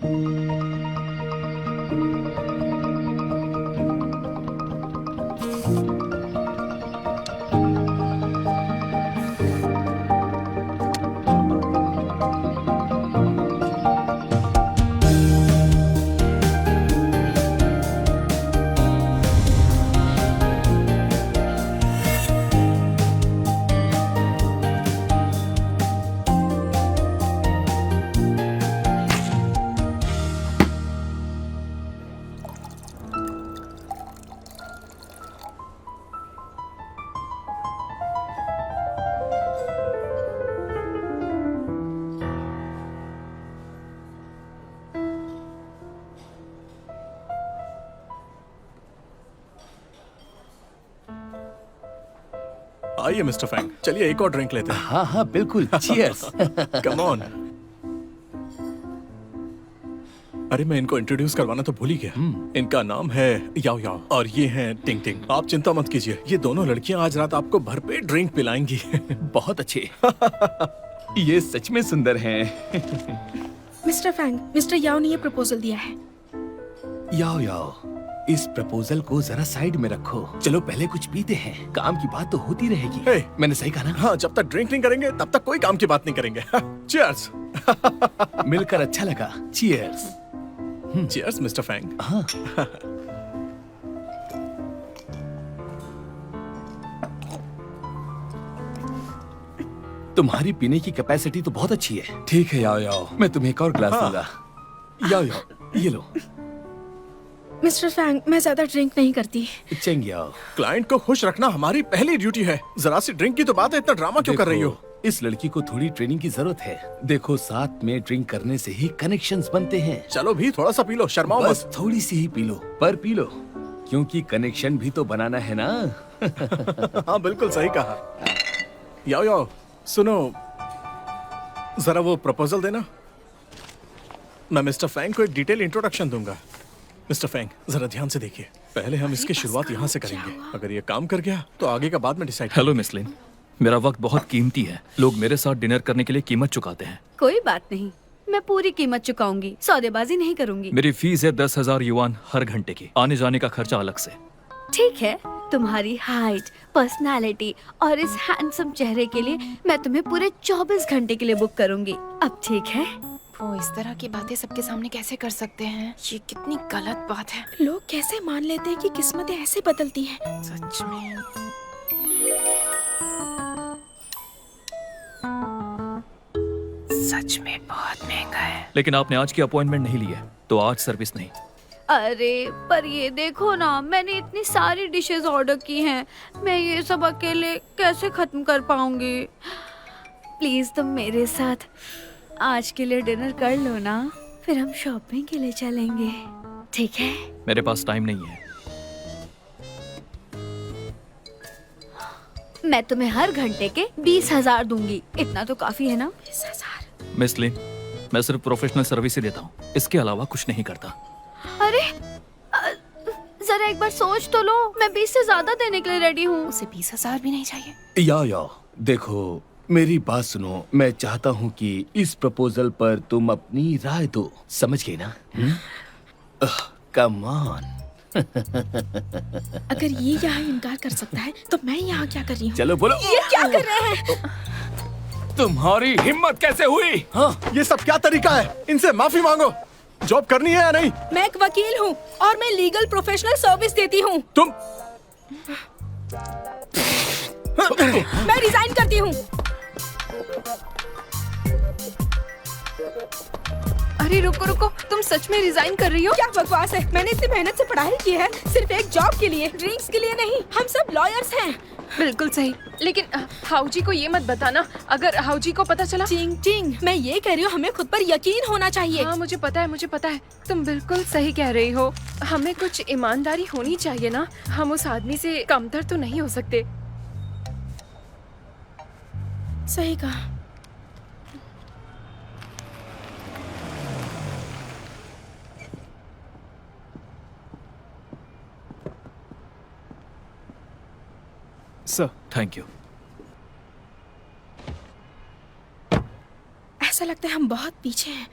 आइए mister Fang, चलिए एक और ड्रिंक लेते हैं। हाँ हाँ बिल्कुल, चीयर्स। Come on. अरे मैं इनको इंट्रोड्यूस करवाना तो भूल ही गया। इनका नाम है याओ याओ और ये हैं टिंग टिंग। आप चिंता मत कीजिए, ये दोनों लड़कियां आज रात आपको भरपेट ड्रिंक पिलाएंगी। बहुत अच्छे। ये सच में सुंदर हैं। मिस्टर फैंग, मिस्टर याओ ने ये प्रपोजल दिया है। याओ याओ, इस प्रपोजल को जरा साइड में रखो। चलो पहले कुछ पीते हैं, काम की बात तो होती रहेगी। Hey, मैंने सही कहा ना? हाँ, जब तक ड्रिंक नहीं करेंगे तब तक कोई काम की बात नहीं करेंगे। चीयर्स। मिलकर अच्छा लगा। चीयर्स। Cheers mister Fang. हाँ। तुम्हारी पीने की कैपेसिटी तो बहुत अच्छी है। ठीक है याओ याओ, मैं तुम्हें एक और ग्लास दूंगा। याओ याओ, ये लो। मिस्टर फैंग, मैं ज्यादा ड्रिंक नहीं करती। चेंग याओ। क्लाइंट को खुश रखना हमारी पहली ड्यूटी है। जरा सी ड्रिंक की तो बात है, इतना ड्रामा क्यों कर रही हो? इस लड़की को थोड़ी ट्रेनिंग की जरूरत है। देखो, साथ में ड्रिंक करने से ही कनेक्शंस बनते हैं। चलो भी थोड़ा सा पी लो, शर्माओ बस मत। थोड़ी सी ही पी लो, पर पी लो, क्योंकि कनेक्शन भी तो बनाना है ना। हाँ बिल्कुल सही कहा। याओ याओ, सुनो, जरा वो प्रपोजल देना। मैं मिस्टर फैंग को एक डिटेल इंट्रोडक्शन दूंगा। मिस्टर फैंग, जरा ध्यान से देखिए। पहले हम इसकी शुरुआत यहाँ से करेंगे। अगर ये काम कर गया तो आगे का बाद में डिसाइड। हेलो मिस लिन, मेरा वक्त बहुत कीमती है। लोग मेरे साथ डिनर करने के लिए कीमत चुकाते हैं। कोई बात नहीं, मैं पूरी कीमत चुकाऊंगी, सौदेबाजी नहीं करूंगी। मेरी फीस है 10,000 युआन हर घंटे की, आने जाने का खर्चा अलग से। ठीक है, तुम्हारी हाइट, पर्सनालिटी और इस हैंडसम चेहरे के लिए मैं तुम्हें पूरे 24 घंटे के लिए बुक करूंगी। अब ठीक है? वो इस तरह की बातें सबके सामने कैसे कर सकते हैं? ये कितनी गलत बात है। लोग कैसे मान लेते हैं कि किस्मतें ऐसे बदलती हैं? सच में। सच में बहुत महंगा है। लेकिन आपने आज की अपॉइंटमेंट नहीं ली है, तो आज सर्विस नहीं। अरे पर ये देखो ना, मैंने इतनी सारी डिशेस ऑर्डर की हैं, मैं ये सब अकेले कैसे खत्म कर पाऊंगी? प्लीज तुम मेरे साथ आज के लिए डिनर कर लो ना, फिर हम शॉपिंग के लिए चलेंगे, ठीक है? मेरे पास टाइम नहीं है। मैं तुम्हें हर घंटे के 20,000 दूंगी। इतना तो काफी है ना? 20,000। मिस लिन, मैं सिर्फ प्रोफेशनल सर्विस ही देता हूँ, इसके अलावा कुछ नहीं करता। अरे जरा एक बार सोच तो लो, मैं 20 से ज्यादा देने के लिए रेडी हूँ। उसे 20,000 भी नहीं चाहिए। याओ याओ, देखो मेरी बात सुनो। मैं चाहता हूँ कि इस प्रपोजल पर तुम अपनी राय दो, समझ गए ना? Come on. अगर ये यहाँ इनकार कर सकता है तो मैं यहाँ क्या कर रही हूँ? चलो बोलो। ये क्या कर रहे हैं? तुम्हारी हिम्मत कैसे हुई? हाँ, ये सब क्या तरीका है? इनसे माफी मांगो। जॉब करनी है या नहीं? मैं एक वकील हूँ और मैं लीगल प्रोफेशनल सर्विस देती हूँ। तुम मैं रिजाइन करती हूँ। अरे रुको रुको, तुम सच में रिजाइन कर रही हो? क्या बकवास है? मैंने इतनी मेहनत से पढ़ाई की है, सिर्फ एक जॉब के लिए, ड्रिंक्स के लिए नहीं। हम सब लॉयर्स हैं। बिल्कुल सही, लेकिन हाउजी को ये मत बताना। अगर हाउजी को पता चला। चिंग चिंग, मैं ये कह रही हूँ, हमें खुद पर यकीन होना चाहिए। हाँ मुझे पता है, तुम बिल्कुल सही कह रही हो। हमें कुछ ईमानदारी होनी चाहिए ना, हम उस आदमी से कमतर तो नहीं हो सकते। सही कहा। Sir, thank you. ऐसा लगता है हम बहुत पीछे हैं।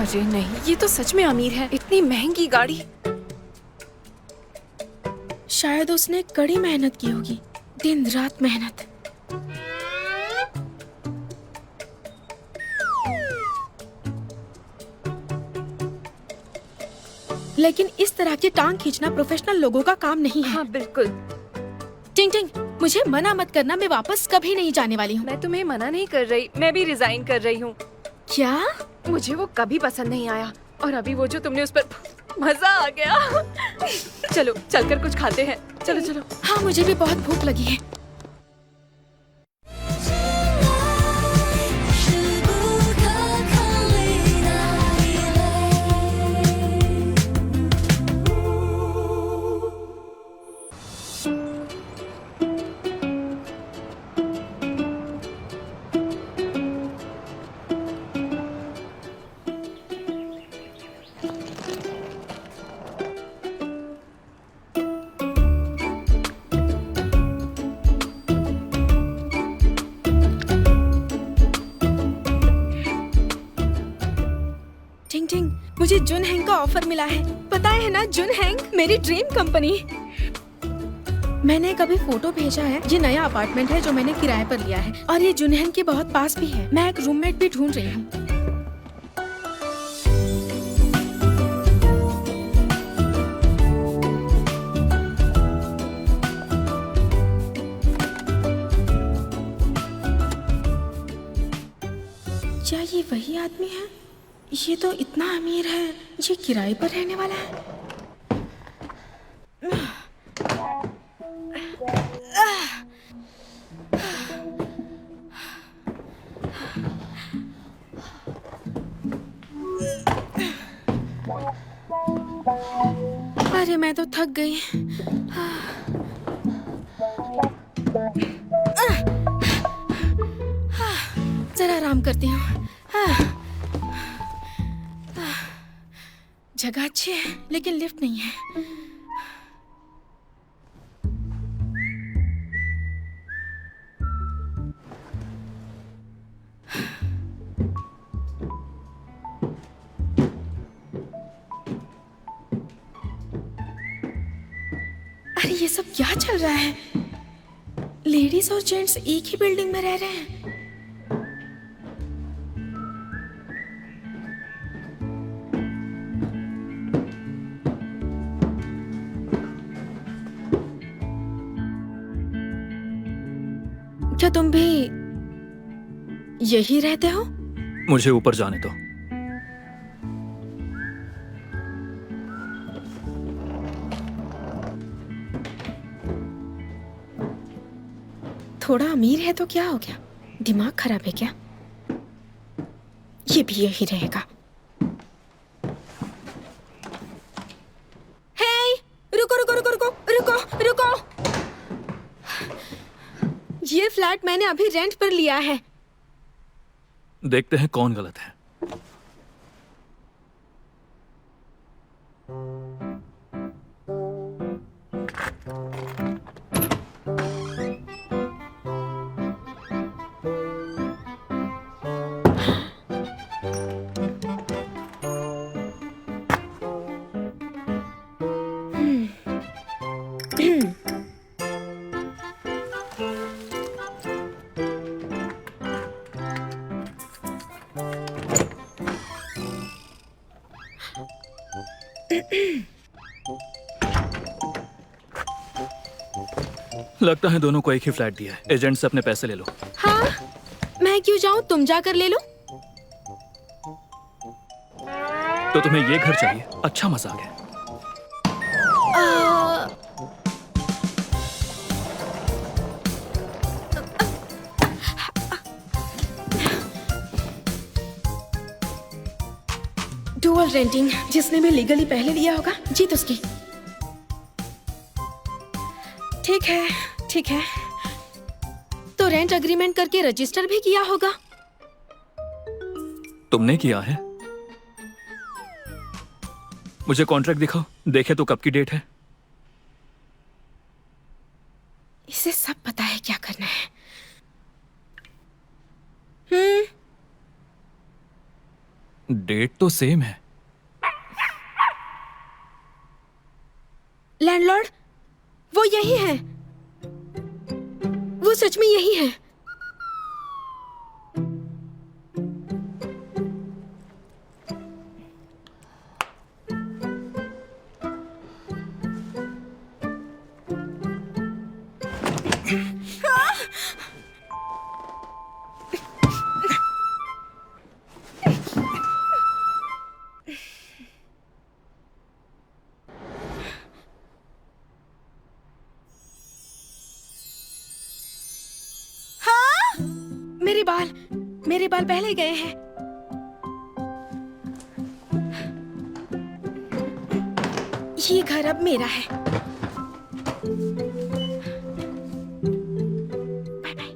अरे नहीं, ये तो सच में अमीर है। इतनी महंगी गाड़ी। शायद उसने कड़ी मेहनत की होगी, दिन रात मेहनत। लेकिन इस तरह की टांग खींचना प्रोफेशनल लोगों का काम नहीं है। हाँ बिल्कुल। टिंग टिंग, मुझे मना मत करना, मैं वापस कभी नहीं जाने वाली हूँ। मैं तुम्हें मना नहीं कर रही, मैं भी रिजाइन कर रही हूँ। क्या? मुझे वो कभी पसंद नहीं आया, और अभी वो जो तुमने उस पर मजा आ गया। चलो चलकर कुछ खाते हैं। चलो चलो। हाँ, मुझे भी बहुत भूख लगी है। टिंग टिंग, मुझे जुन हैंग का ऑफर मिला है। पता है ना, जुन हैंग मेरी ड्रीम कंपनी। मैंने कभी फोटो भेजा है। ये नया अपार्टमेंट है जो मैंने किराए पर लिया है, और ये जुन हैंग के बहुत पास भी है। मैं एक रूममेट भी ढूंढ रही हूँ। क्या ये वही आदमी है? ये तो इतना अमीर है, ये किराए पर रहने वाला है। अरे मैं तो थक गई। जरा आराम करती हूँ। जगह अच्छी है लेकिन लिफ्ट नहीं है। अरे ये सब क्या चल रहा है? लेडीज और जेंट्स एक ही बिल्डिंग में रह रहे हैं। क्या तुम भी यही रहते हो? मुझे ऊपर जाने दो। थोड़ा अमीर है तो क्या हो गया? दिमाग खराब है क्या? ये भी यही रहेगा। हे, रुको रुको रुको रुको रुको रुको। ये फ्लैट मैंने अभी रेंट पर लिया है। देखते हैं कौन गलत है। लगता है दोनों को एक ही फ्लैट दिया है। एजेंट से अपने पैसे ले लो। हाँ, मैं क्यों जाऊं? तुम जाकर ले लो। तो तुम्हें ये घर चाहिए? अच्छा मजाक है। डुअल रेंटिंग, जिसने भी लीगली पहले लिया होगा जीत उसकी। ठीक है ठीक है, तो रेंट एग्रीमेंट करके रजिस्टर भी किया होगा। तुमने किया है? मुझे कॉन्ट्रैक्ट दिखाओ, देखे तो कब की डेट है। इसे सब पता है क्या करना है। डेट तो सेम है। लैंडलॉर्ड, वो यही है, वो सच में यही है। मेरे बाल पहले गए हैं। ये घर अब मेरा है। Bye bye.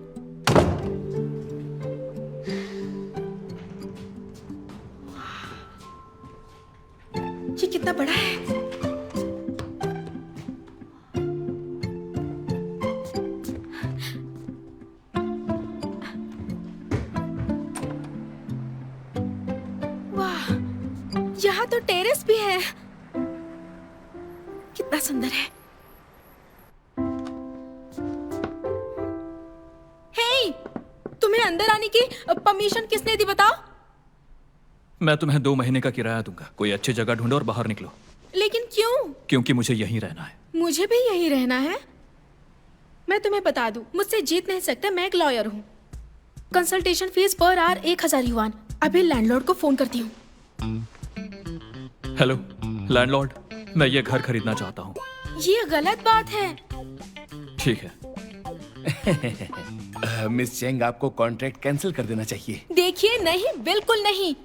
ये कितना बड़ा है। यहाँ तो टेरेस भी है। कितना सुंदर है। हे, तुम्हें अंदर आने की परमिशन किसने दी बताओ? मैं तुम्हें 2 महीने का किराया दूंगा। कोई अच्छी जगह ढूंढो और बाहर निकलो। लेकिन क्यों? क्योंकि मुझे यहीं रहना है। मुझे भी यहीं रहना है। मैं तुम्हें बता दूं, मुझसे जीत नहीं सकते। मैं एक लॉयर हूँ। Consultation fees per hour 1000 yuan. अभी लैंडलॉर्ड को फोन करती हूँ। हेलो लैंडलॉर्ड, मैं ये घर खरीदना चाहता हूँ। ये गलत बात है। ठीक है। मिस चेंग, आपको कॉन्ट्रैक्ट कैंसिल कर देना चाहिए। देखिए, नहीं, बिल्कुल नहीं।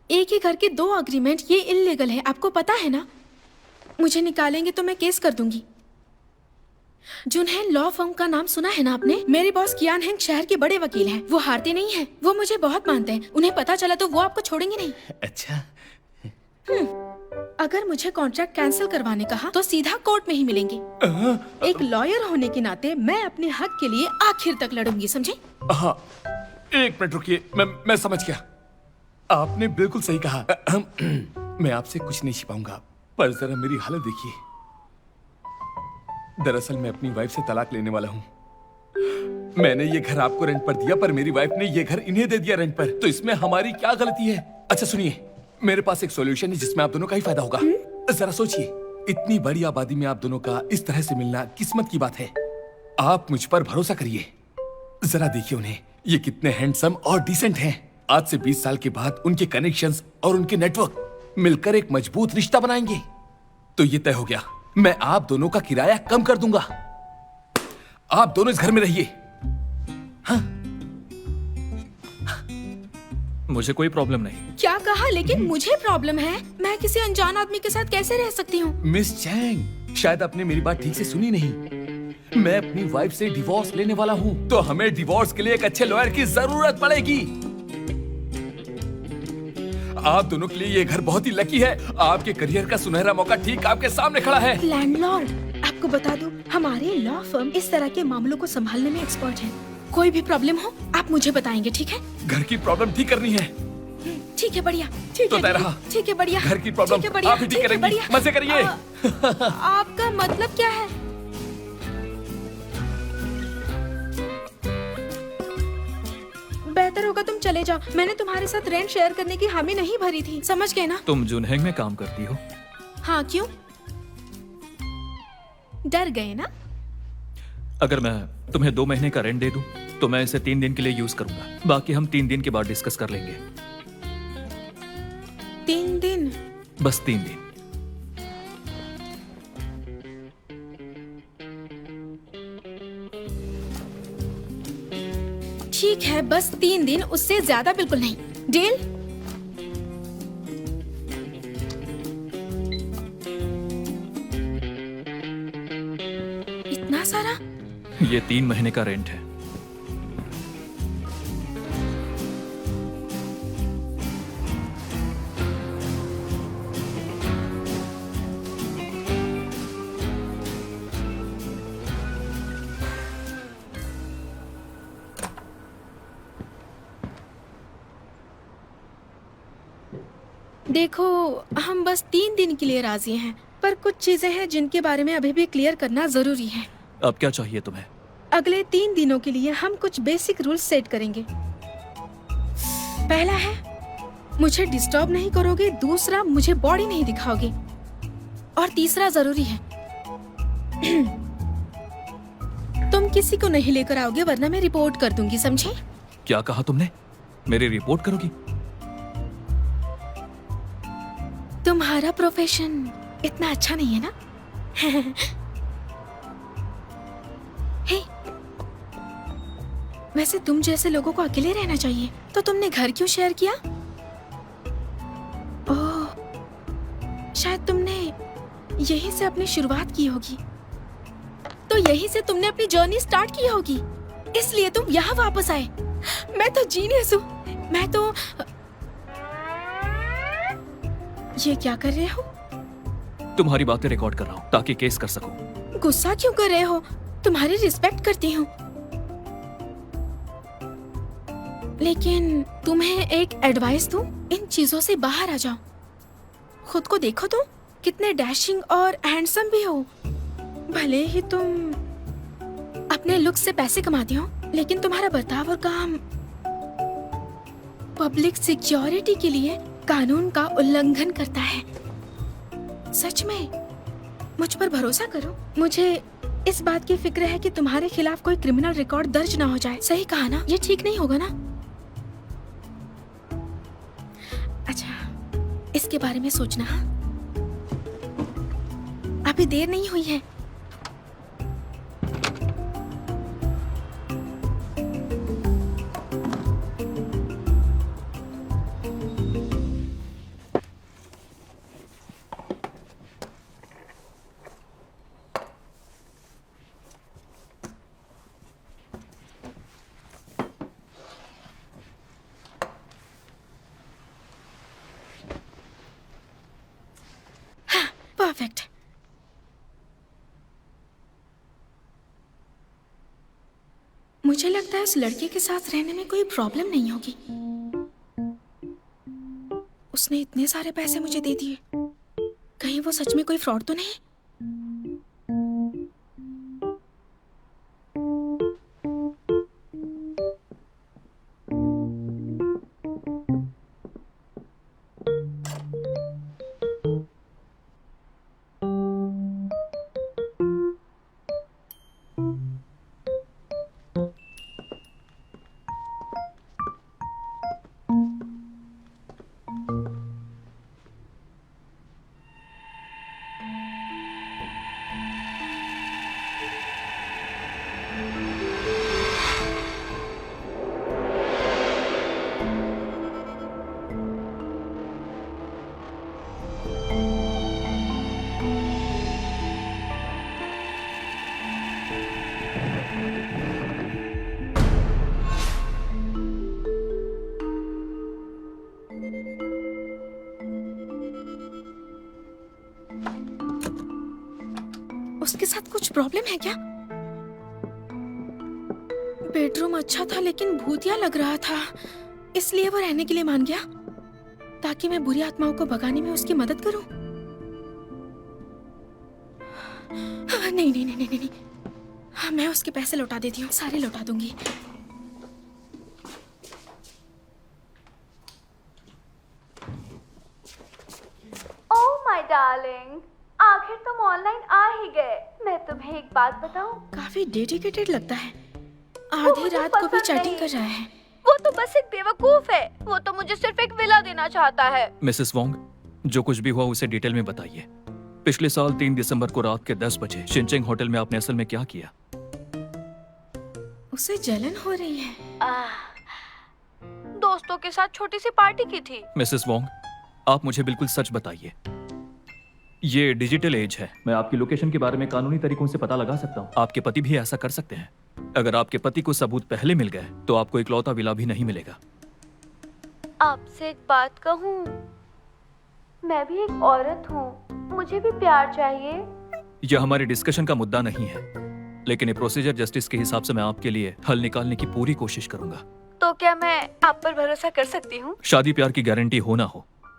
एक ही घर के 2 अग्रीमेंट, ये इल्लीगल है। आपको पता है ना? मुझे निकालेंगे तो मैं केस कर दूंगी। जुनहेन लॉ फर्म का नाम सुना है ना आपने? मेरे बॉस कियान हेंग शहर के बड़े वकील हैं। वो हारते नहीं हैं। वो मुझे बहुत मानते हैं। उन्हें पता चला तो वो आपको छोड़ेंगे नहीं। अच्छा। अगर मुझे कॉन्ट्रैक्ट कैंसिल करवाने कहा तो सीधा कोर्ट में ही मिलेंगे। एक लॉयर होने के नाते मैं अपने हक के लिए आखिर तक लड़ूंगी, समझे? हाँ, 1 मिनट रुकिए। मैं समझ गया। आपने बिल्कुल सही कहा। मैं आपसे कुछ नहीं छिपाऊंगा, पर जरा मेरी हालत देखिए। दरअसल मैं अपनी वाइफ से तलाक लेने वाला हूँ। मैंने ये घर आपको रेंट पर दिया, पर मेरी वाइफ ने ये घर इन्हें दे दिया रेंट पर। तो इसमें हमारी क्या गलती है? अच्छा सुनिए, मेरे पास एक सॉल्यूशन है जिसमें आप दोनों का ही फायदा होगा। जरा सोचिए, इतनी बड़ी आबादी में आप दोनों का इस तरह से मिलना किस्मत की बात है। आप मुझ पर भरोसा करिए। जरा देखिए उन्हें, ये कितने हैंडसम और डिसेंट हैं। आज से 20 साल के बाद उनके कनेक्शंस और उनके नेटवर्क मिलकर एक मजबूत रिश्ता बनाएंगे। तो ये तय हो गया, मैं आप दोनों का किराया कम कर दूंगा। आप दोनों इस घर में रहिए। हाँ? मुझे कोई प्रॉब्लम नहीं। क्या कहा? लेकिन मुझे प्रॉब्लम है। मैं किसी अनजान आदमी के साथ कैसे रह सकती हूँ? मिस चैंग, शायद आपने मेरी बात ठीक से सुनी नहीं। मैं अपनी वाइफ से डिवोर्स लेने वाला हूँ, तो हमें डिवोर्स के लिए एक अच्छे लॉयर की जरूरत पड़ेगी। आप दोनों के लिए ये घर बहुत ही लकी है। आपके करियर का सुनहरा मौका ठीक आपके सामने खड़ा है। लैंडलॉर्ड, आपको बता दूं, हमारे लॉ फर्म इस तरह के मामलों को संभालने में एक्सपर्ट है। कोई भी प्रॉब्लम हो आप मुझे बताएंगे, ठीक है? घर की प्रॉब्लम ठीक करनी है। ठीक है, बढ़िया। ठीक तो है, तय रहा। ठीक है, बढ़िया। घर की प्रॉब्लम ठीक है, बढ़िया, आप ही ठीक ठीक है, करेंगी। बढ़िया। मजे करिए। आपका मतलब क्या है? बेहतर होगा तुम चले जाओ। मैंने तुम्हारे साथ रेंट शेयर करने की हामी नहीं भरी थी, समझ गए ना? तुम जुनहेंग में काम करती हो? हाँ, क्यों? डर गए ना? अगर मैं तुम्हें 2 महीने का रेंट दे दूं, तो मैं इसे 3 दिन के लिए यूज करूंगा। बाकी हम 3 दिन के बाद डिस्कस कर लेंगे। 3 दिन? बस 3 दिन। ठीक है, बस 3 दिन, उससे ज्यादा बिल्कुल नहीं। डील? इतना सारा? ये 3 महीने का रेंट है। देखो, हम बस 3 दिन के लिए राजी हैं, पर कुछ चीजें हैं जिनके बारे में अभी भी क्लियर करना जरूरी है। अब क्या चाहिए तुम्हें? अगले 3 दिनों के लिए हम कुछ बेसिक रूल्स सेट करेंगे। पहला है, मुझे डिस्टर्ब नहीं करोगे। दूसरा, मुझे बॉडी नहीं दिखाओगे। और तीसरा जरूरी है, तुम किसी को नहीं लेकर आओगे, वरना मैं रिपोर्ट कर दूंगी, समझे? क्या कहा तुमने? मेरी रिपोर्ट करोगी? तुम्हारा प्रोफेशन इतना अच्छा नहीं है ना? हे, वैसे तुम जैसे लोगों को अकेले रहना चाहिए, तो तुमने घर क्यों शेयर किया? ओह, शायद तुमने यहीं से अपनी शुरुआत की होगी, तो यहीं से तुमने अपनी जर्नी स्टार्ट की होगी, इसलिए तुम यहाँ वापस आए। मैं तो जीनियस हूँ। मैं तो ये क्या कर रहे हो? तुम्हारी बातें रिकॉर्ड कर रहा हूँ ताकि केस कर सकूं। गुस्सा क्यों कर रहे हो? तुम्हारी रिस्पेक्ट करती हूँ, लेकिन तुम्हें एक एडवाइस दूं, इन चीजों से बाहर आ जाओ। खुद को देखो, तुम कितने डैशिंग और हैंडसम भी हो। भले ही तुम अपने लुक से पैसे कमाती हो, लेकिन तुम्हारा बर्ताव और काम पब्लिक सिक्योरिटी के लिए कानून का उल्लंघन करता है। सच में, मुझ पर भरोसा करो। मुझे इस बात की फिक्र है कि तुम्हारे खिलाफ कोई क्रिमिनल रिकॉर्ड दर्ज ना हो जाए। सही कहा ना? ये ठीक नहीं होगा ना? अच्छा, इसके बारे में सोचना। अभी देर नहीं हुई है। परफेक्ट। मुझे लगता है उस लड़के के साथ रहने में कोई प्रॉब्लम नहीं होगी। उसने इतने सारे पैसे मुझे दे दिए, कहीं वो सच में कोई फ्रॉड तो नहीं? उसके साथ कुछ प्रॉब्लम है क्या? बेडरूम अच्छा था, लेकिन भूतिया लग रहा था, इसलिए वो रहने के लिए मान गया, ताकि मैं बुरी आत्माओं को भगाने में उसकी मदद करूं। नहीं नहीं नहीं नहीं नहीं, हाँ, मैं उसके पैसे लौटा देती हूँ, सारे लौटा दूंगी। ओह माय डार्लिंग, आखिर तुम ऑनलाइन आ ही गए। मैं तुम्हें एक बात बताऊं? काफी डेडिकेटेड लगता है। वो आधी मुझे रात को भी पसंद चैटिंग नहीं। कर रहा है। वो तो बस एक बेवकूफ है। वो तो मुझे सिर्फ एक विला देना चाहता है। मिसेस वोंग, जो कुछ भी हुआ उसे डिटेल में बताइए। पिछले साल 3 दिसंबर को रात के 10 बजे शिनचेंग होटल में आपने असल में क्या किया? उसे जलन हो रही है। दोस्तों के साथ छोटी सी पार्टी की थी। मिसेस वोंग, आप मुझे बिल्कुल सच बताइए। ये डिजिटल एज है, मैं आपकी लोकेशन के बारे में कानूनी तरीकों से पता लगा सकता हूँ। आपके पति भी ऐसा कर सकते हैं। अगर आपके पति को सबूत पहले मिल गए तो आपको इकलौता विला भी नहीं मिलेगा। आपसे एक बात कहूँ, मैं भी एक औरत हूँ, मुझे भी प्यार चाहिए। यह हमारे डिस्कशन का मुद्दा नहीं है, लेकिन ये प्रोसीजर जस्टिस के हिसाब से मैं आपके लिए हल निकालने की पूरी कोशिश करूंगा। तो क्या मैं आप पर भरोसा कर सकती हूँ? शादी प्यार की गारंटी हो ना हो,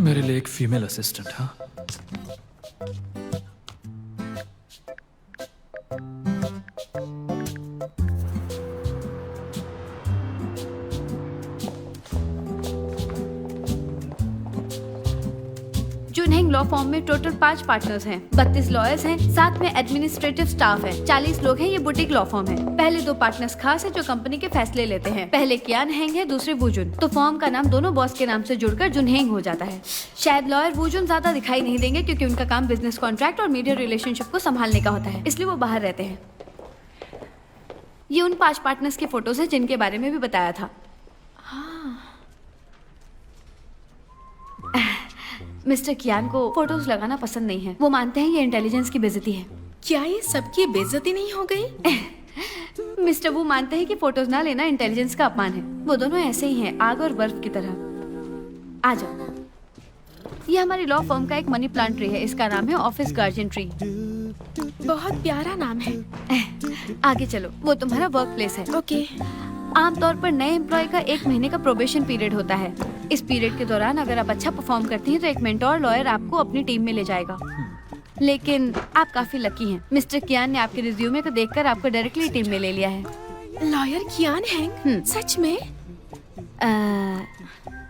मेरे लिए एक फीमेल असिस्टेंट, हाँ? जुनहेंग लॉ फॉर्म में टोटल 5 पार्टनर्स हैं, 32 लॉयर्स हैं, साथ में एडमिनिस्ट्रेटिव स्टाफ है, 40 लोग हैं। ये बुटीक लॉ फॉर्म है। पहले 2 पार्टनर्स खास हैं जो कंपनी के फैसले लेते हैं। पहले कियान हेंग है, दूसरे वूजुन। तो फॉर्म का नाम दोनों बॉस के नाम से जुड़कर जुनहेंग हो जाता है। शायद लॉयर वूजुन ज्यादा दिखाई नहीं देंगे क्योंकि उनका काम बिजनेस कॉन्ट्रैक्ट और मीडिया रिलेशनशिप को संभालने का होता है, इसलिए वो बाहर रहते हैं। ये उन 5 पार्टनर्स की फोटोज हैं जिनके बारे में भी बताया था। मिस्टर कियान को फोटोज लगाना पसंद नहीं है। वो मानते हैं ये इंटेलिजेंस की बेइज्जती है। क्या ये सबकी बेइज्जती नहीं हो गई? मिस्टर वो मानते हैं कि फोटोज ना लेना इंटेलिजेंस का अपमान है। वो दोनों ऐसे ही हैं, आग और बर्फ की तरह। आ जाओ। ये हमारी लॉ फर्म का एक मनी प्लांट ट्री है। इसका नाम है ऑफिस गार्जियन ट्री। बहुत प्यारा नाम है। आगे चलो, वो तुम्हारा वर्क प्लेस है। ओके। आमतौर पर नए एम्प्लॉय का 1 महीने का प्रोबेशन पीरियड होता है। इस पीरियड के दौरान अगर आप अच्छा परफॉर्म करती हैं तो एक मेंटोर लॉयर आपको अपनी टीम में ले जाएगा। लेकिन आप काफी लकी हैं। मिस्टर कियान ने आपके रिज्यूमे को देखकर आपको डायरेक्टली टीम में ले लिया है। लॉयर कियान हेंग? सच में?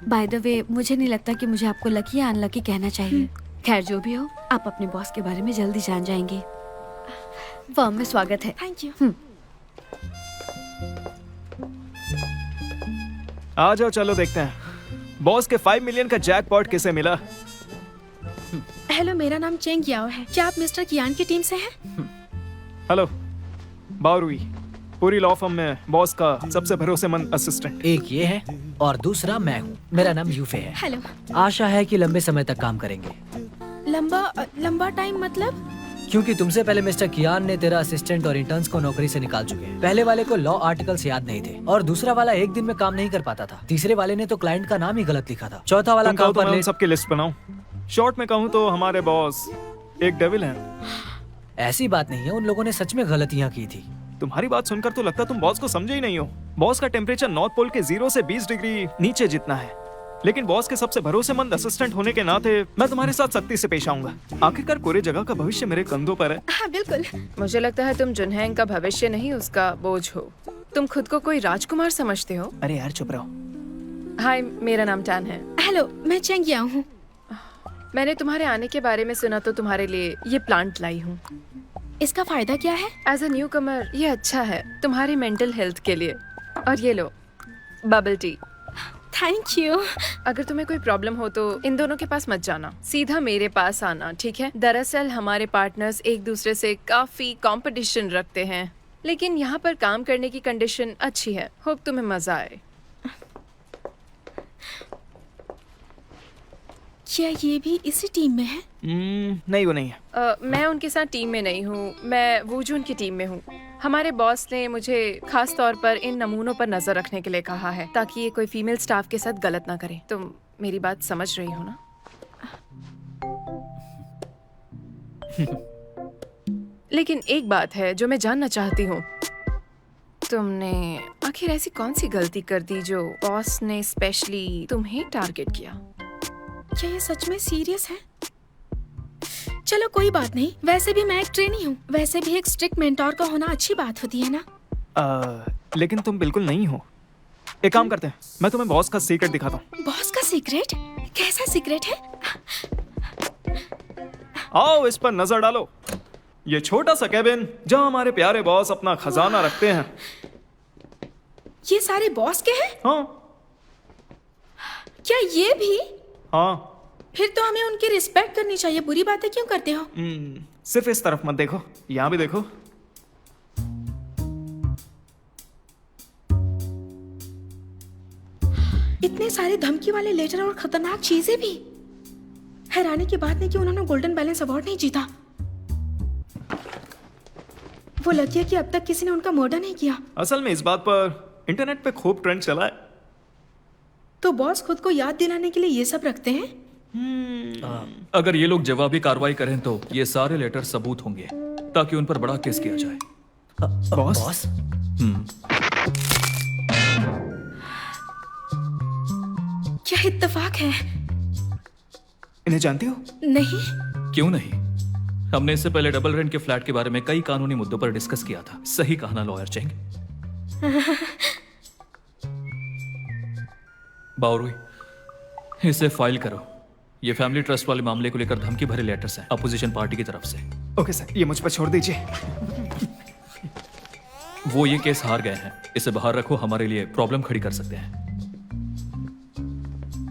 बाय द वे, मुझे नहीं लगता कि मुझे आपको लकी या अनलकी कहना चाहिए। खैर जो भी हो, आप अपने बॉस के बारे में जल्दी जान जाएंगे। फर्म में स्वागत है। Thank you. आ जाओ, चलो देखते हैं बॉस के 5 मिलियन का जैकपॉट किसे मिला। हेलो, मेरा नाम चेंग याओ है। क्या आप मिस्टर कियान की टीम से हैं? हेलो, बावरुई, पूरी लॉ फर्म में बॉस का सबसे भरोसेमंद असिस्टेंट। एक ये है और दूसरा मैं हूँ। मेरा नाम यूफे है। हेलो। आशा है कि लंबे समय तक काम करेंगे। लंबा टाइम मतलब? क्योंकि तुमसे पहले मिस्टर कियान ने तेरा असिस्टेंट और इंटर्न्स को नौकरी से निकाल चुके हैं। पहले वाले को लॉ आर्टिकल्स याद नहीं थे और दूसरा वाला एक दिन में काम नहीं कर पाता था। तीसरे वाले ने तो क्लाइंट का नाम ही गलत लिखा था। चौथा वाला काम पर मैं सबकी लिस्ट बनाऊं। शॉर्ट में कहूँ तो हमारे बॉस एक डेविल हैं। ऐसी बात नहीं है, उन लोगों ने सच में गलतियाँ की थी। तुम्हारी बात सुनकर तो लगता तुम बॉस को समझे ही नहीं हो। बॉस का टेम्परेचर नॉर्थ पोल के 0 से 20 डिग्री नीचे जितना है। लेकिन बॉस के सबसे भरोसेमंद असिस्टेंट होने के नाते मैं तुम्हारे साथ सख्ती से पेश आऊंगा। आखिरकार पूरी जगह का भविष्य मेरे कंधों पर है। हाँ बिल्कुल। मुझे लगता है तुम जुनहेंग का भविष्य नहीं, उसका बोझ हो। तुम खुद को कोई राजकुमार समझते हो? अरे यार चुप रहो। हाय, मेरा नाम टैन है। हेलो, मैं चेंग याओ हूँ। मैंने तुम्हारे आने के बारे में सुना तो तुम्हारे लिए ये प्लांट लाई हूँ। इसका फायदा क्या है? एज अ न्यू कमर ये अच्छा है तुम्हारी मेंटल हेल्थ के लिए। और ये लो, बबल टी। Thank you. अगर तुम्हें कोई प्रॉब्लम हो तो इन दोनों के पास मत जाना, सीधा मेरे पास आना, ठीक है? दरअसल हमारे पार्टनर्स एक दूसरे से काफी कंपटीशन रखते हैं, लेकिन यहाँ पर काम करने की कंडीशन अच्छी है। होप तुम्हें मजा आए। क्या ये भी इसी टीम में है? नहीं, वो नहीं है। मैं उनके साथ टीम में नहीं हूँ, मैं वूजुन की टीम में हूँ। हमारे बॉस ने मुझे खास तौर पर इन नमूनों पर नजर रखने के लिए कहा है ताकि ये कोई फीमेल स्टाफ के साथ गलत ना करे। तुम मेरी बात समझ रही हो ना? लेकिन एक बात है जो मैं जानना चाहती हूँ, तुमने आखिर ऐसी कौन सी गलती कर दी जो बॉस ने स्पेशली तुम्हें टारगेट किया? क्या ये सच में सीरियस है? चलो कोई बात नहीं, वैसे भी मैं एक ट्रेनी हूँ। वैसे भी एक स्ट्रिक्ट मेंटोर का होना अच्छी बात होती है ना? लेकिन तुम बिल्कुल नहीं हो। एक काम करते हैं, मैं तुम्हें बॉस का सीक्रेट दिखाता हूँ। बॉस का सीक्रेट? कैसा सीक्रेट है? आओ इस पर नजर डालो। ये छोटा सा केबिन जहाँ हमारे प्यारे बॉस अपना खजाना रखते हैं। ये सारे बॉस के हैं? हाँ। क्या ये भी? हाँ। फिर तो हमें उनकी रिस्पेक्ट करनी चाहिए। बुरी बातें क्यों करते हो? सिर्फ इस तरफ मत देखो, यहाँ भी देखो। इतने सारे धमकी वाले लेटर और खतरनाक चीजें भी। हैरानी की बात है कि उन्होंने गोल्डन बैलेंस अवार्ड नहीं जीता। वो लकी है कि अब तक किसी ने उनका मर्डर नहीं किया। असल में इस बात पर इंटरनेट पे खूब ट्रेंड चला है। तो बॉस खुद को याद दिलाने के लिए ये सब रखते हैं? अगर ये लोग जवाबी कार्रवाई करें तो ये सारे लेटर सबूत होंगे ताकि उन पर बड़ा केस किया जाए। बॉस? क्या इत्तेफाक है? इन्हें जानती हो? नहीं। क्यों नहीं? हमने इससे पहले डबल रेंट के फ्लैट के बारे में कई कानूनी मुद्दों पर डिस्कस किया था। सही कहा ना लॉयर चेंग? बावरुई, इसे फाइल करो। ये फैमिली ट्रस्ट वाले मामले को लेकर धमकी भरे लेटर्स हैं अपोजिशन पार्टी की तरफ से। ओके सर, ये मुझ पर छोड़ दीजिए। वो ये केस हार गए हैं। इसे बाहर रखो, हमारे लिए प्रॉब्लम खड़ी कर सकते हैं।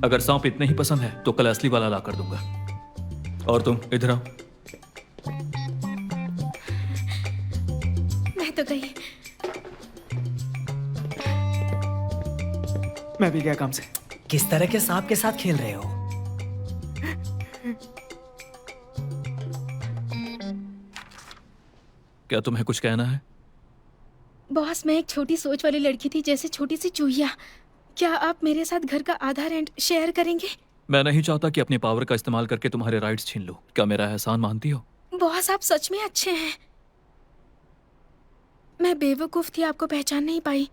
अगर सांप इतने ही पसंद है तो कल असली वाला ला कर दूंगा। और तुम इधर आओ। मैं तो गई। मैं भी गया काम से। किस तरह के सांप के साथ खेल रहे हो? क्या तुम्हें कुछ कहना है? बॉस, मैं एक छोटी सोच वाली लड़की थी, जैसे छोटी सी चूहिया। क्या आप मेरे साथ घर का आधा रेंट शेयर करेंगे? मैं नहीं चाहता कि अपनी पावर का इस्तेमाल करके तुम्हारे राइट्स छीन लूं। क्या मेरा एहसान मानती हो? बॉस, आप सच में अच्छे हैं। मैं बेवकूफ थी, आपको पहचान नहीं पाई।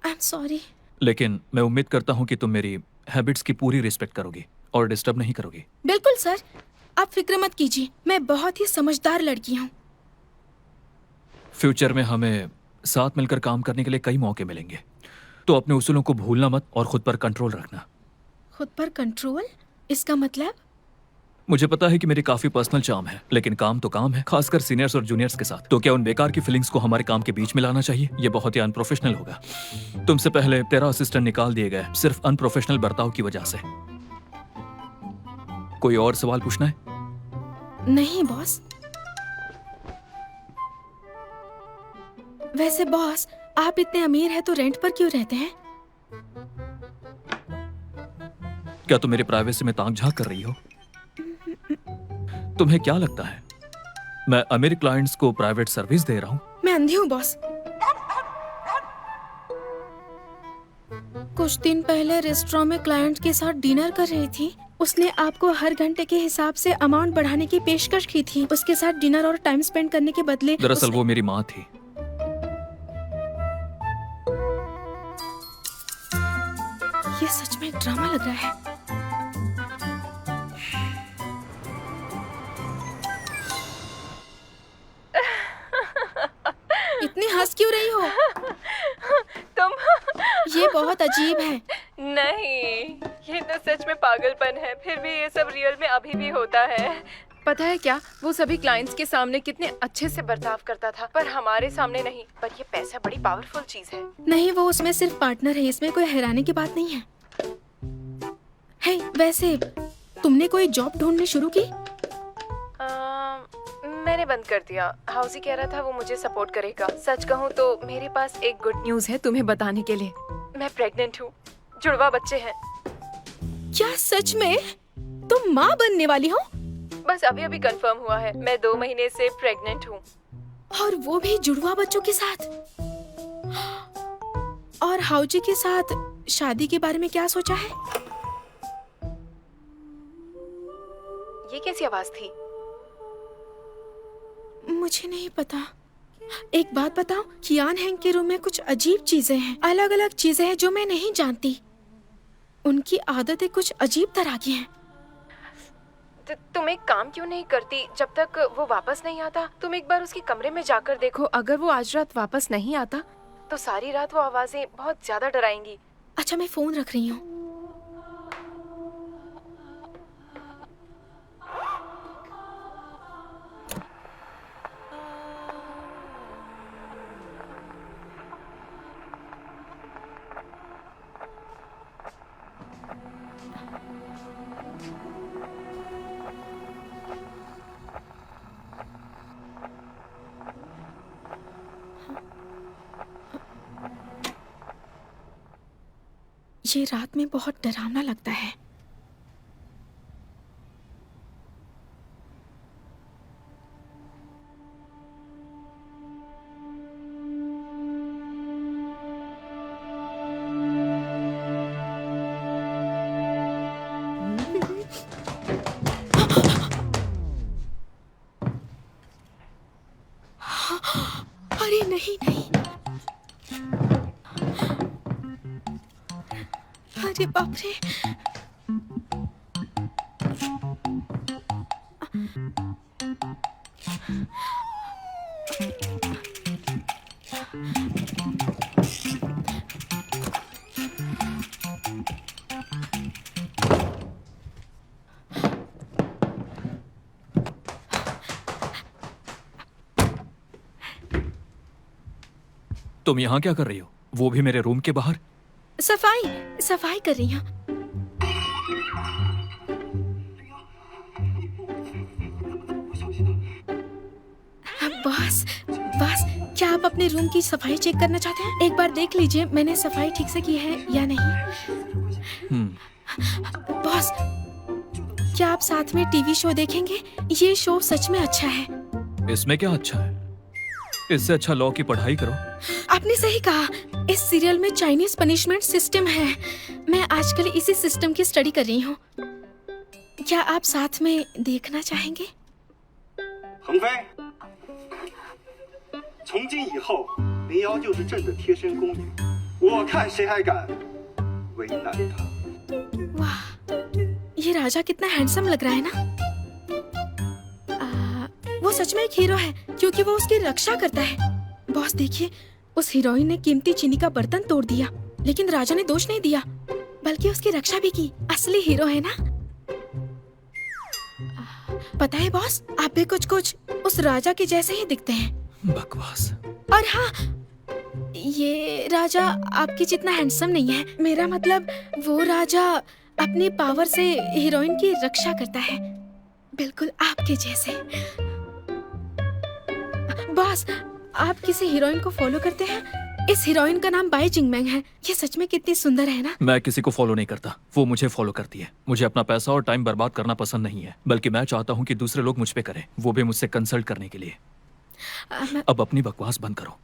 I am sorry. लेकिन मैं उम्मीद करता हूं कि तुम मेरी हैबिट्स की पूरी रिस्पेक्ट करोगी और डिस्टर्ब नहीं करोगी। बिल्कुल सर, आप फिक्र मत कीजिए। मैं बहुत ही समझदार लड़की हूँ। फ्यूचर में हमें साथ मिलकर काम करने के लिए कई मौके मिलेंगे, तो अपने उसूलों को भूलना मत और खुद पर कंट्रोल रखना। खुद पर कंट्रोल? इसका मतलब? मुझे पता है कि मेरी काफी पर्सनल चार्म है, लेकिन काम तो काम है, खासकर सीनियर्स और जूनियर्स के साथ। तो क्या उन बेकार की फीलिंग्स को हमारे काम के बीच में लाना चाहिए? ये बहुत ही अनप्रोफेशनल होगा। तुमसे पहले तेरा असिस्टेंट निकाल दिए गए सिर्फ अनप्रोफेशनल बर्ताव की वजह से। कोई और सवाल पूछना है? नहीं बॉस। वैसे बॉस, आप इतने अमीर हैं तो रेंट पर क्यों रहते हैं? क्या तुम मेरी प्राइवेसी में ताक झांक कर रही हो? तुम्हें क्या लगता है मैं अमीर क्लाइंट्स को प्राइवेट सर्विस दे रहा हूं? मैं अंधी हूँ बॉस। कुछ दिन पहले रेस्टोरेंट में क्लाइंट के साथ डिनर कर रही थी। उसने आपको हर घंटे के हिसाब से अमाउंट बढ़ाने की पेशकश की थी। उसके साथ डिनर और टाइम स्पेंड करने के बदले दरअसल वो मेरी माँ थी। ये सच में एक ड्रामा लग रहा है। इतनी हंस क्यों रही हो? तुम ये बहुत अजीब है। नहीं, ये तो सच में पागलपन है। फिर भी ये सब रियल में अभी भी होता है। पता है क्या, वो सभी क्लाइंट्स के सामने कितने अच्छे से बर्ताव करता था, पर हमारे सामने नहीं। पर ये पैसा बड़ी पावरफुल चीज है। नहीं, वो उसमें सिर्फ पार्टनर है, इसमें कोई हैरानी की बात नहीं है। हे, वैसे तुमने कोई जॉब ढूंढनी शुरू की? मैंने बंद कर दिया। हाउसी कह रहा था वो मुझे सपोर्ट करेगा। सच कहूँ तो मेरे पास एक गुड न्यूज है तुम्हें बताने के लिए। मैं प्रेग्नेंट हूँ। जुड़वा बच्चे हैं। क्या सच में? तुम माँ बनने वाली हो? बस अभी अभी कंफर्म हुआ है। मैं 2 महीने से प्रेग्नेंट हूँ। और वो भी जुड़वा बच्चों के साथ। और हाउजी के साथ शादी के बारे में क्या सोचा है? ये कैसी आवाज थी? मुझे नहीं पता। एक बात बताओ, कियान हैंग के रूम में कुछ अजीब चीजें हैं। अलग अलग चीजें हैं जो मैं नहीं जानती। उनकी आदतें कुछ अजीब तरह की हैं। तुम एक काम क्यों नहीं करती? जब तक वो वापस नहीं आता, तुम एक बार उसके कमरे में जाकर देखो। अगर वो आज रात वापस नहीं आता तो सारी रात वो आवाजें बहुत ज्यादा डराएंगी। अच्छा, मैं फोन रख रही हूँ। ये रात में बहुत डरावना लगता है। अरे नहीं नहीं, अरे बाप रे। तुम यहाँ क्या कर रही हो, वो भी मेरे रूम के बाहर? सफाई कर रही हूँ। बॉस, क्या आप अपने रूम की सफाई चेक करना चाहते हैं? एक बार देख लीजिए मैंने सफाई ठीक से की है या नहीं। बॉस, क्या आप साथ में टीवी शो देखेंगे? ये शो सच में अच्छा है। इसमें क्या अच्छा है? इससे अच्छा लॉ की पढ़ाई करो। आपने सही कहा, इस सीरियल में चाइनीज पनिशमेंट सिस्टम है। मैं आजकल इसी सिस्टम की स्टडी कर रही हूँ। क्या आप साथ में देखना चाहेंगे? 恒飞，从今以后，林瑶就是朕的贴身宫女，我看谁还敢为难她。 वाह, ये राजा कितना हैंडसम लग रहा है ना। वो सच में एक हीरो है क्योंकि वो उसकी रक्षा करता है। बॉस देखिए, उस हीरोइन ने कीमती चीनी का बर्तन तोड़ दिया, लेकिन राजा ने दोष नहीं दिया, बल्कि उसकी रक्षा भी की। असली हीरो है ना। पता है बॉस, आप भी कुछ उस राजा के जैसे ही दिखते हैं। बकवास। और हाँ, ये राजा आपके जितना हैंडसम नहीं है। मेरा मतलब वो राजा अपनी पावर से हीरोइन की रक्षा करता है, बिल्कुल आपके जैसे। बॉस, आप किसी हीरोइन को फॉलो करते हैं? इस हीरोइन का नाम बाई जिंगमैंग है। ये सच में कितनी सुंदर है ना। मैं किसी को फॉलो नहीं करता, वो मुझे फॉलो करती है। मुझे अपना पैसा और टाइम बर्बाद करना पसंद नहीं है, बल्कि मैं चाहता हूँ कि दूसरे लोग मुझ पे करें, वो भी मुझसे कंसल्ट करने के लिए। अब अपनी बकवास बंद करो।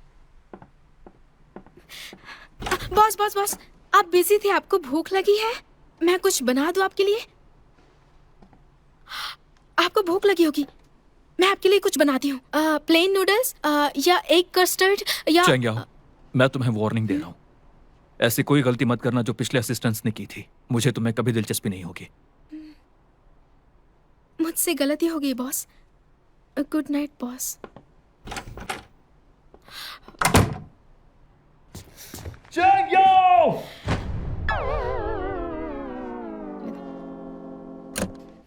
बॉस, आप बिजी थे, आपको भूख लगी है? मैं कुछ बना दूं आपके लिए? आपको भूख लगी होगी, मैं आपके लिए कुछ बनाती हूँ। प्लेन नूडल्स या एग कस्टर्ड या... चेंग्याओ, मैं तुम्हें वार्निंग दे रहा हूँ, ऐसी कोई गलती मत करना जो पिछले असिस्टेंट्स ने की थी। मुझे तुम्हें कभी दिलचस्पी नहीं होगी। मुझसे गलती हो गई बॉस। Good night boss.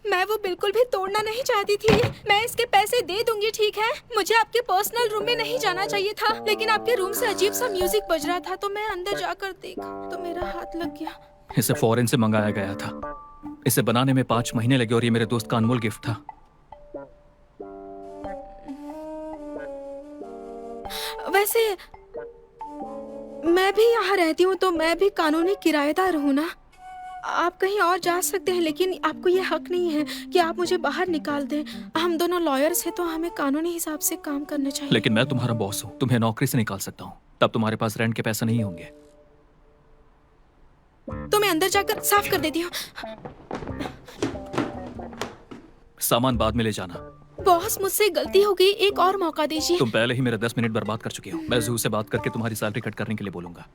मैं वो बिल्कुल भी तोड़ना नहीं चाहती थी। मैं इसके पैसे दे दूंगी, ठीक है? मुझे आपके पर्सनल रूम में नहीं जाना चाहिए था, लेकिन आपके रूम से अजीब सा म्यूजिक बज रहा था, तो मैं अंदर जाकर देखा तो मेरा हाथ लग गया। इसे फॉरेन से मंगाया गया था। इसे बनाने में 5 महीने लगे और ये मेरे दोस्त का अनमोल गिफ्ट था। वैसे मैं भी यहाँ रहती हूँ तो मैं भी कानूनी किराएदार हूँ ना। आप कहीं और जा सकते हैं, लेकिन आपको ये हक नहीं है कि आप मुझे बाहर निकाल दें। हम दोनों लॉयर्स हैं तो हमें कानूनी हिसाब से काम करना चाहिए। लेकिन मैं तुम्हारा बॉस हूँ, तुम्हें नौकरी से निकाल सकता हूँ, तब तुम्हारे पास रेंट के पैसे नहीं होंगे। तो मैं अंदर जाकर साफ कर देती हूँ। सामान बाद में ले जाना। बॉस, मुझसे गलती हो गई, एक और मौका दीजिए। तुम पहले ही मेरे 10 मिनट बर्बाद कर चुकी हो। मैं जू से बात करके तुम्हारी सैलरी कट करने के लिए बोलूंगा।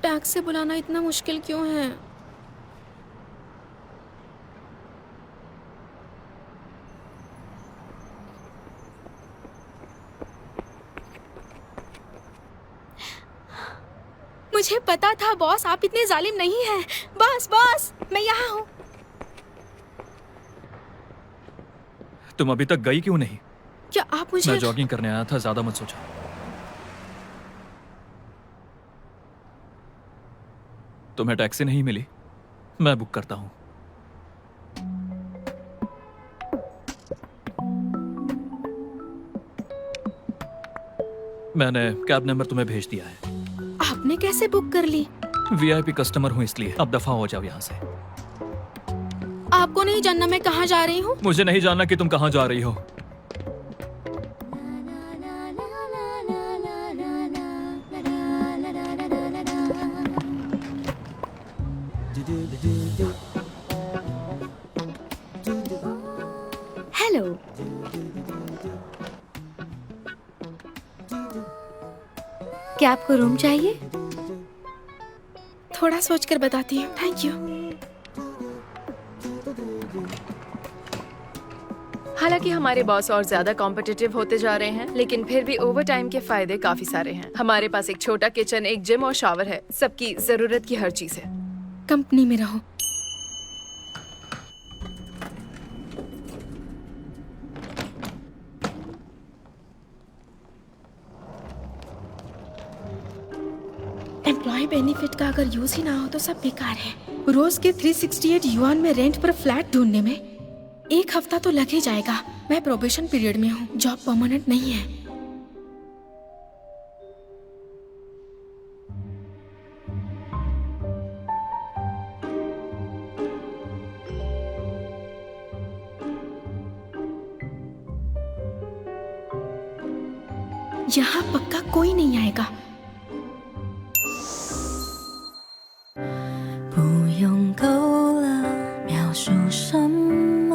टैक्सी बुलाना इतना मुश्किल क्यों है? मुझे पता था बॉस, आप इतने जालिम नहीं हैं। बॉस, मैं यहाँ हूँ। तुम अभी तक गई क्यों नहीं? क्या आप मुझे... मैं जॉगिंग करने आया था, ज्यादा मत सोचो। तुम्हें टैक्सी नहीं मिली, मैं बुक करता हूँ। मैंने कैब नंबर तुम्हें भेज दिया है। आपने कैसे बुक कर ली? वीआईपी कस्टमर हूँ इसलिए। अब दफा हो जाओ यहाँ से। आपको नहीं जानना मैं कहाँ जा रही हूँ? मुझे नहीं जानना कि तुम कहाँ जा रही हो। हेलो, क्या आपको रूम चाहिए? थोड़ा सोचकर बताती हूँ। Thank you. हालांकि हमारे बॉस और ज्यादा कॉम्पिटिटिव होते जा रहे हैं, लेकिन फिर भी ओवर टाइम के फायदे काफी सारे हैं। हमारे पास एक छोटा किचन, एक जिम और शावर है। सबकी जरूरत की हर चीज है। कंपनी में रहो। एम्प्लॉय बेनिफिट का अगर यूज ही ना हो तो सब बेकार है। रोज के 368 युआन में रेंट पर फ्लैट ढूंढने में 1 हफ्ता तो लग ही जाएगा। मैं प्रोबेशन पीरियड में हूँ, जॉब परमानेंट नहीं है। यहाँ पक्का कोई नहीं आएगा। 不用够了描述什么，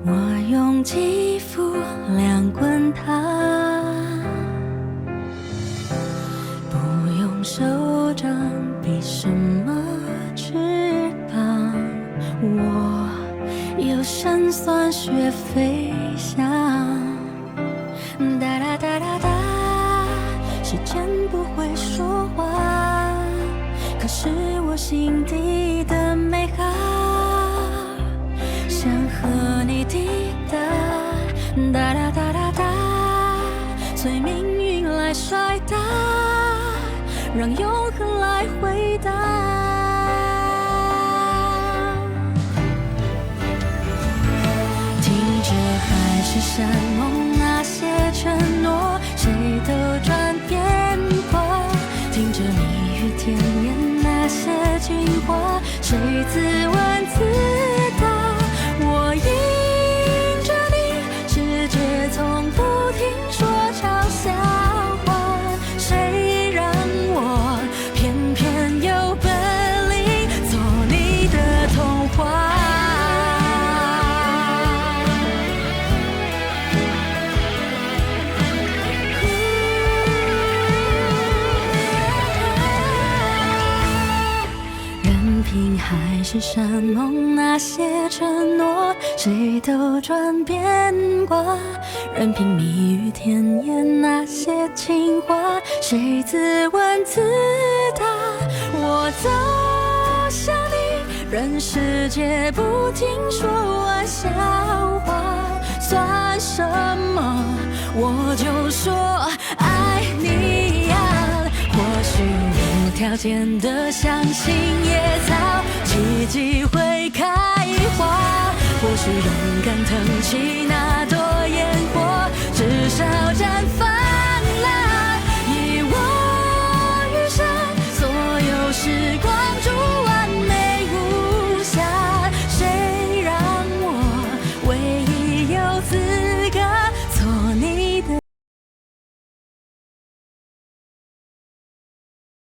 我用肌肤量滚它，不用手掌比什么翅膀，我有神算学飞翔。哒哒哒哒哒，时间不会说话，可是我心底的美好，想和你抵达。哒哒哒哒哒，随命运来甩打，让永恒来回答。听着海誓山盟那些承诺，谁都转变过。听着蜜语甜言那些情话，谁自问自答。我迎着你，世界从不停说嘲笑话，谁让我偏偏有本领做你的童话。海誓山盟那些承诺，谁都转变过。任凭蜜语甜言那些情话，谁自问自答。我走向你，任世界不停说玩笑话，算什么？我就说爱你呀。或许无条件的相信野草，奇迹会开花。或许勇敢腾起那朵